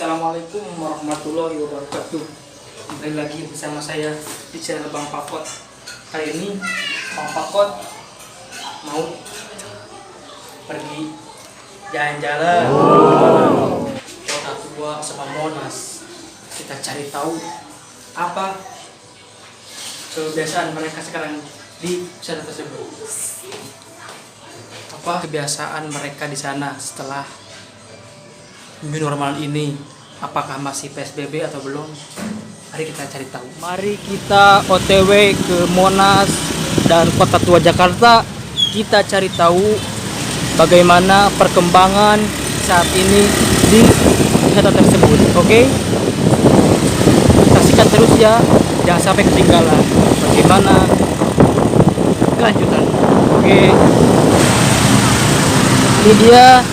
Assalamualaikum warahmatullahi wabarakatuh. Kembali lagi bersama saya di channel Bang Pakot. Kali ini Bang Pakot mau pergi jalan-jalan Kota Tua sama Monas. Kita cari tahu apa kebiasaan mereka sekarang di sana tersebut. Apa kebiasaan mereka di sana setelah new normal ini? Apakah masih PSBB atau belum? Mari kita cari tahu. Mari kita OTW ke Monas dan Kota Tua Jakarta. Kita cari tahu bagaimana perkembangan saat ini di wisata tersebut. Oke? Saksikan terus ya, jangan sampai ketinggalan bagaimana kelanjutan. Oke? Ini dia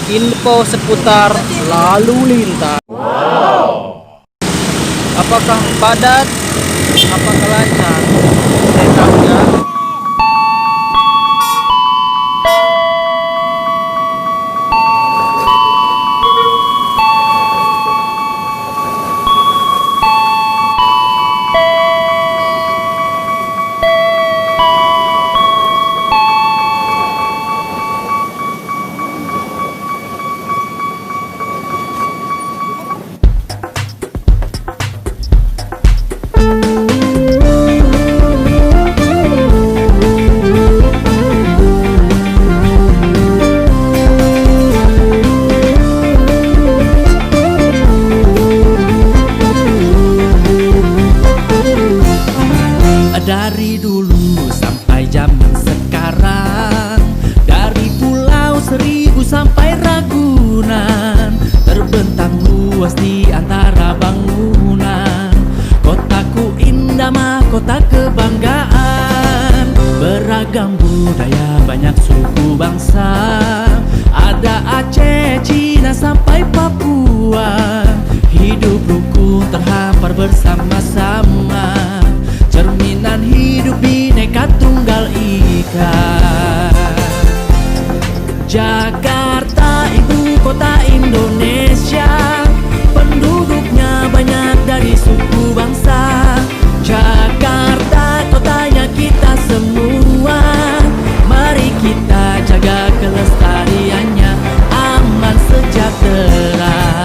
info seputar lalu lintas. Apakah padat? Apakah lancar? Saya tahu ya. Dari dulu sampai zaman sekarang, dari Pulau Seribu sampai Ragunan, terbentang luas di antara bangunan. Kotaku indah, mahkota kebanggaan, beragam budaya, banyak suku bangsa. Ada Aceh, Cina sampai Papua, hidup rukun terhampar bersama-sama, cerminan hidup Bhinneka Tunggal Ika. Jakarta ibu kota Indonesia, penduduknya banyak dari suku bangsa. Jakarta kotanya kita semua, mari kita jaga kelestariannya, aman sejahtera.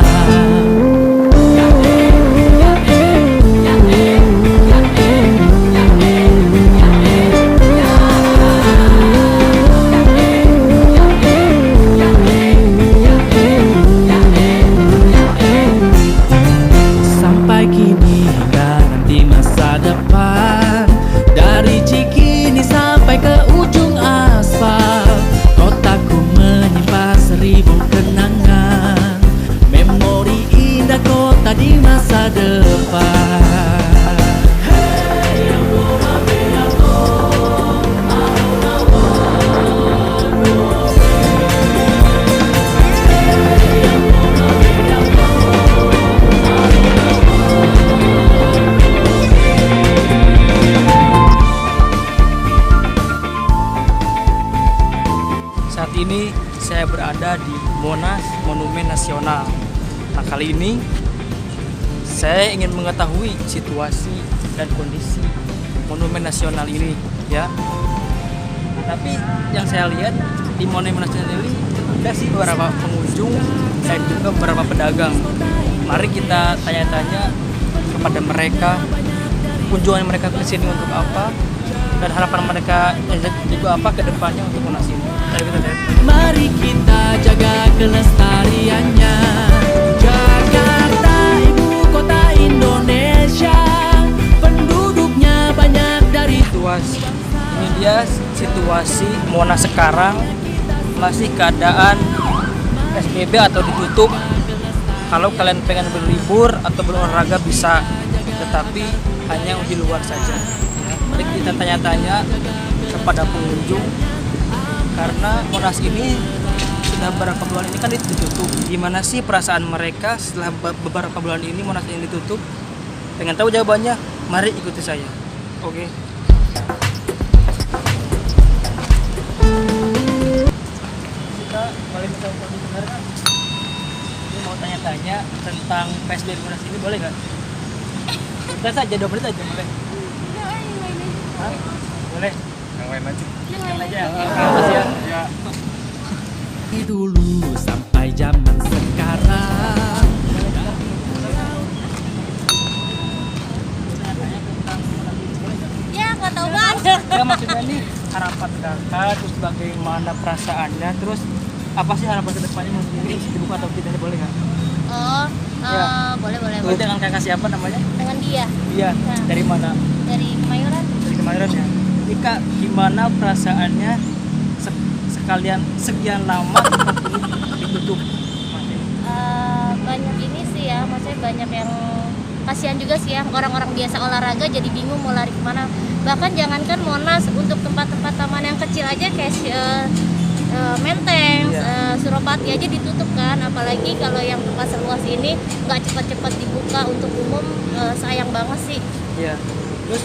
Dari Cikini sampai ke ujung aspal, kotaku menyimpan 1000 kenangan, memori indah kota di masa depan. Saat ini saya berada di Monas Monumen Nasional. Nah, kali ini saya ingin mengetahui situasi dan kondisi Monumen Nasional ini ya. Tapi yang saya lihat di Monumen Nasional ini ada sih beberapa pengunjung dan juga beberapa pedagang. Mari kita tanya-tanya kepada mereka, kunjungan mereka ke sini untuk apa dan harapan mereka juga apa ke depannya untuk Monas ini. Mari kita jaga kelestariannya. Jakarta ibu kota Indonesia, penduduknya banyak dari situasi. Ini dia situasi Monas sekarang, masih keadaan PSBB atau ditutup. Kalau kalian pengen berlibur atau berolahraga bisa, tetapi hanya di luar saja. Mari kita tanya-tanya kepada pengunjung, karena Monas ini sudah beberapa bulan ini kan ditutup. Gimana sih perasaan mereka setelah beberapa bulan ini Monas ini ditutup? Pengen tahu jawabannya? Mari ikuti saya. Oke. Kita balik ke kondisi sekarang. Ini mau tanya-tanya tentang PSBB Monas ini, boleh nggak? Kita saja 2 menit aja boleh. Hah? Boleh. Yang lain aja. Yang aja. Makasih ya. Ya. Dulu sampai zaman sekarang. Ya, nggak tahu banget. Ya maksudnya nih harapan kakak, terus bagaimana perasaannya, terus apa sih harapan kedepannya menurut ini dibuka atau tidak, boleh nggak? Oh, Ya. boleh. Boleh dengan kakak siapa namanya? Dengan dia Iya. Nah. Dari mana? dari Kemayoran. Dari Kemayoran ya. Ini kak, gimana perasaannya sekalian sekian lama tempat ini ditutup? Banyak ini sih ya, maksudnya banyak yang kasihan juga sih ya, orang-orang biasa olahraga jadi bingung mau lari kemana. Bahkan jangankan Monas, untuk tempat-tempat taman yang kecil aja kayak Menteng, Suropati aja ditutup kan, apalagi kalau yang tempat seluas ini nggak cepat-cepat dibuka untuk umum. Sayang banget sih. Iya. Terus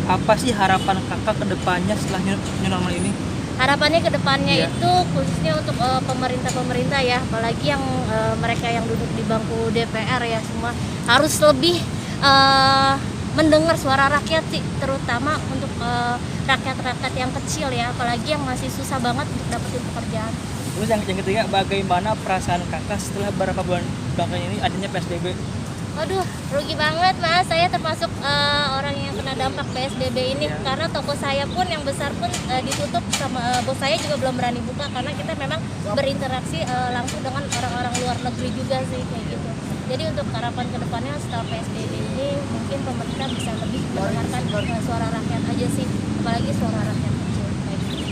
apa sih harapan kakak kedepannya setelah new normal ini? Harapannya ke depannya Iya. itu khususnya untuk pemerintah ya, apalagi yang mereka yang duduk di bangku DPR ya, semua harus lebih mendengar suara rakyat sih, terutama untuk rakyat-rakyat yang kecil ya, apalagi yang masih susah banget untuk dapetin pekerjaan. Terus yang ketiga, bagaimana perasaan kakak setelah beberapa bulan belakangan ini adanya PSBB? Waduh, rugi banget mas, saya termasuk orang yang kena dampak PSBB ini. Iya. Karena toko saya pun yang besar pun ditutup, sama bos saya juga belum berani buka, karena kita memang berinteraksi langsung dengan orang-orang luar negeri juga sih, kayak gitu. Jadi untuk harapan kedepannya setelah PSBB ini mungkin pemerintah bisa lebih mendengarkan suara rakyat aja sih, apalagi suara rakyat kecil kayak gitu.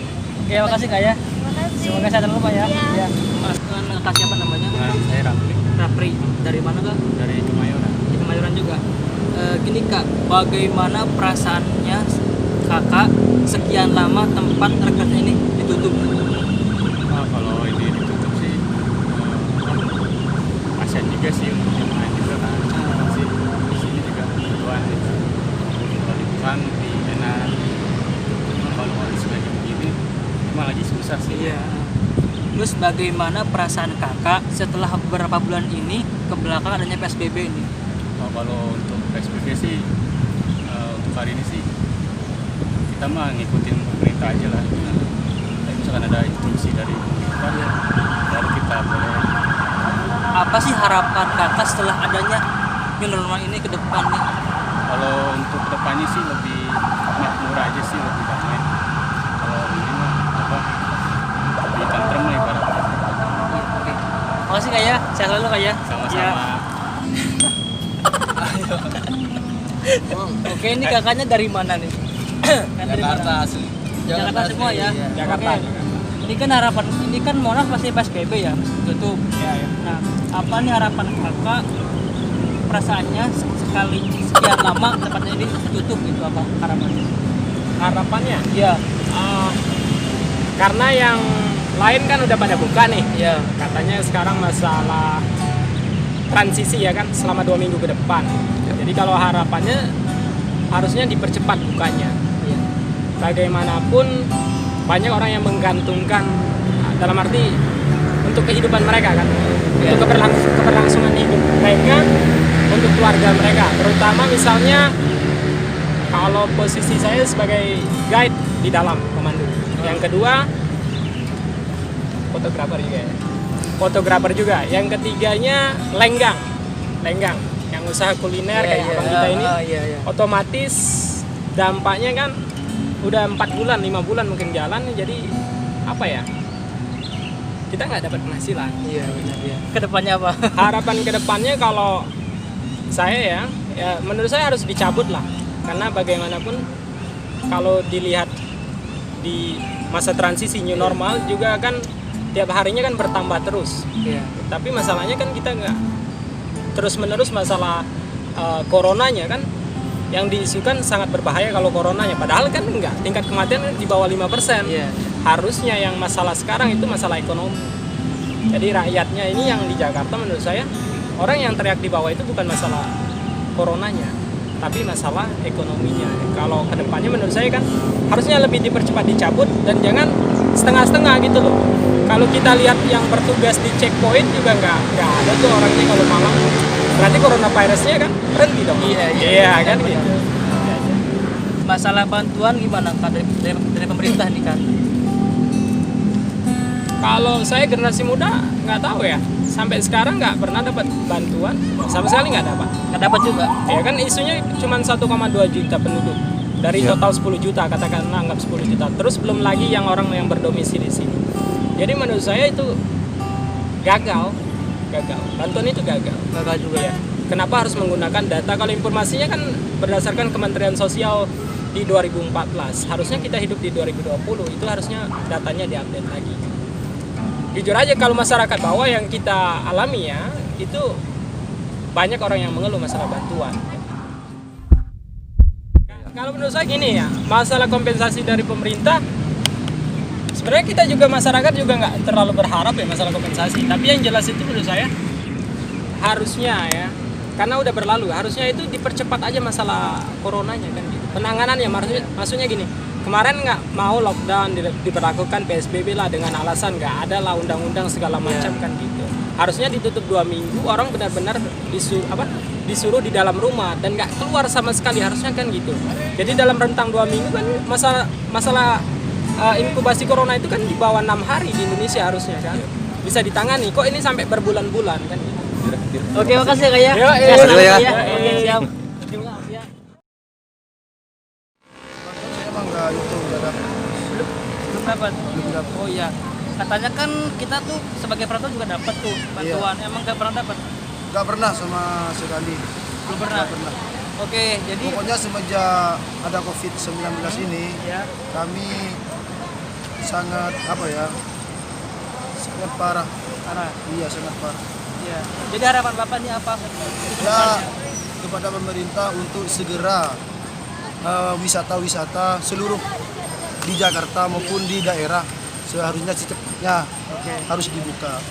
Oke, makasih kak ya. Terima kasih. Semoga sehat terus pak ya. Iya. Iya. Mas, kakak siapa namanya? Saya Rafli Rapri. Dari mana kak? dari Kemayoran. Di Kemayoran juga. Gini kak, bagaimana perasaannya kakak sekian lama tempat rekatnya ini ditutup? Nah, kalau ini ditutup sih kasihan juga sih untuk yang lain juga kan. Sih di sini juga kebutuhan gitu. Kalau liburan di enak. Kalau harus lagi begini, emang lagi susah sih. Iya. Terus bagaimana perasaan kakak setelah beberapa bulan ini ke belakang adanya PSBB ini? Kalau untuk PSBB sih untuk hari ini sih kita mah ngikutin pemerintah aja lah. Tapi misalkan ada instruksi dari pemerintah, baru kita boleh. Apa sih harapan kakak setelah adanya new normal ini ke depannya? Kalau untuk kedepannya sih lebih makmur aja sih, lebih damai. Kalau ini mah lebih tentrem lah ibaratnya. Oke. Makasih kak ya, sehat selalu kak ya. Sama-sama. Oke, ini kakaknya dari mana nih? Kan dari mana? asli. Jakarta semua ya. Jakarta. Oke. Ini kan harapan, ini kan Monas masih PSBB ya, masih tutup. Ya. Nah, apa nih harapan kakak? Perasaannya sekali sekian lama tempatnya ini tutup gitu, apa harapannya? Harapannya Iya. karena yang lain kan udah pada buka nih, Iya. katanya sekarang masalah transisi ya kan, selama 2 minggu ke depan. Jadi kalau harapannya harusnya dipercepat bukanya. Iya. Bagaimanapun banyak orang yang menggantungkan, dalam arti untuk kehidupan mereka kan, Iya. untuk keberlangsungan hidup mereka, untuk keluarga mereka, terutama misalnya kalau posisi saya sebagai guide di dalam pemandu. Yang kedua fotografer juga. Yang ketiganya lenggang yang usaha kuliner kayak abang kita ini. Iya. Otomatis dampaknya kan udah 4 bulan 5 bulan mungkin jalan, jadi apa ya, kita nggak dapat penghasilan. Iya, benar ya. Kedepannya apa? Harapan kedepannya kalau saya ya menurut saya harus dicabut lah, karena bagaimanapun kalau dilihat di masa transisi new normal juga kan tiap harinya kan bertambah terus. Iya. Tapi masalahnya kan kita nggak terus-menerus masalah coronanya kan, yang diisukan sangat berbahaya kalau coronanya, padahal kan enggak, tingkat kematian di bawah 5%. Iya. Harusnya yang masalah sekarang itu masalah ekonomi. Jadi rakyatnya ini yang di Jakarta menurut saya, orang yang teriak di bawah itu bukan masalah coronanya, tapi masalah ekonominya. Kalau kedepannya menurut saya kan harusnya lebih dipercepat dicabut, dan jangan setengah-setengah gitu loh. kalau kita lihat yang bertugas di checkpoint juga nggak ada tuh orangnya kalau malam. Berarti coronavirusnya kan berhenti dong. Iya kan gitu. Masalah bantuan gimana Kak dari pemerintah nih Kak? Kalau saya generasi muda nggak tahu ya, sampai sekarang nggak pernah dapat bantuan, sama sekali nggak dapat. Nggak dapat juga. Ya kan isunya cuma 1,2 juta penduduk dari total 10 juta, katakanlah anggap 10 juta. Terus belum lagi yang orang yang berdomisili di sini. Jadi menurut saya itu gagal. Bantuan itu gagal. Gagal juga ya. Kenapa harus menggunakan data? Kalau informasinya kan berdasarkan Kementerian Sosial di 2014. Harusnya kita hidup di 2020, itu harusnya datanya diupdate lagi. Jujur aja kalau masyarakat bawah yang kita alami ya, itu banyak orang yang mengeluh masalah bantuan. Kalau menurut saya gini ya, masalah kompensasi dari pemerintah, sebenarnya kita juga masyarakat juga nggak terlalu berharap ya masalah kompensasi. Tapi yang jelas itu menurut saya harusnya ya, karena udah berlalu, harusnya itu dipercepat aja masalah coronanya kan gitu. Penanganannya maksudnya gini, kemarin nggak mau lockdown diberlakukan PSBB lah dengan alasan nggak ada lah undang-undang segala macam kan gitu. Harusnya ditutup 2 minggu, orang benar-benar disuruh di dalam rumah dan nggak keluar sama sekali, harusnya kan gitu. Jadi dalam rentang 2 minggu kan masalah inkubasi corona itu kan di bawah 6 hari di Indonesia harusnya kan bisa ditangani. Kok ini sampai berbulan-bulan kan gitu. Oke, makasih ya Kak ya. Makasih ya. Oke, siap. Emang nggak itu nggak dapat. Belum dapat. Oh iya. Katanya kan kita tuh sebagai perantau juga dapat tuh bantuan. Emang nggak pernah dapat? Nggak pernah sama sekali. Belum pernah. Nggak pernah. Oke, jadi Pokoknya semenjak ada COVID-19 ini, ya. kami sangat sangat parah. Parah. Iya, sangat parah. Iya. Jadi harapan Bapak nih apa? Ya, kepada pemerintah untuk segera wisata-wisata seluruh di Jakarta maupun di daerah seharusnya secepatnya harus dibuka.